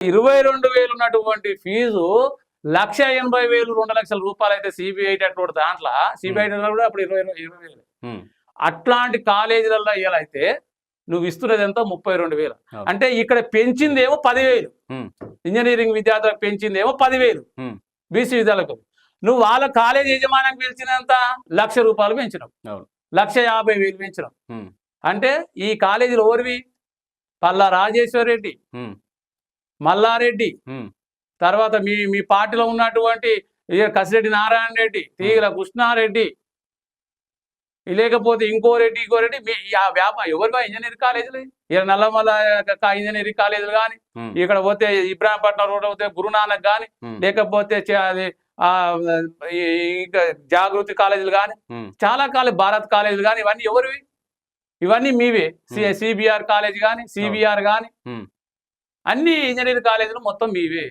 22,000 ఉన్నటువంటి ఫీజు 1,80,000 2,00,000 రూపాయలు అయితే సిబిఐ అటువంటి దాంట్లో సిబిఐ కూడా అప్పుడు 20,000 అట్లాంటి కాలేజీలలో ఇయ్యాలైతే నువ్వు ఇస్తున్నది ఎంత 32,000 అంటే ఇక్కడ పెంచిందేమో 10,000 ఇంజనీరింగ్ విద్యార్థులకు పెంచిందేమో 10,000 బీసీ విద్యార్థులకు నువ్వు వాళ్ళ కాలేజీ యజమానికి పెంచినంత 1,00,000 రూపాయలు పెంచినావు 1,50,000 పెంచినావు అంటే ఈ కాలేజీలు ఓర్వి పల్లా రాజేశ్వర్ రెడ్డి మల్లారెడ్డి తర్వాత మీ పార్టీలో ఉన్నటువంటి కసిరెడ్డి నారాయణ రెడ్డి తీగల కృష్ణారెడ్డి లేకపోతే ఇంకో రెడ్డి మీ ఆ వ్యాపారం ఎవరు ఇంజనీరింగ్ కాలేజీలు ఇక్కడ నల్లమల్ల ఇంజనీరింగ్ కాలేజీలు కానీ ఇక్కడ పోతే ఇబ్రాహీంపట్నం రోడ్ పోతే గురునానక్ కానీ లేకపోతే ఇంకా జాగృతి కాలేజీలు కానీ చాలా భారత్ కాలేజీలు కానీ ఇవన్నీ ఎవరివి ఇవన్నీ మీవే సిబిఆర్ కాలేజ్ కానీ సిబిఆర్ కానీ అన్ని ఇంజనీరింగ్ కాలేజీలు మొత్తం మీవే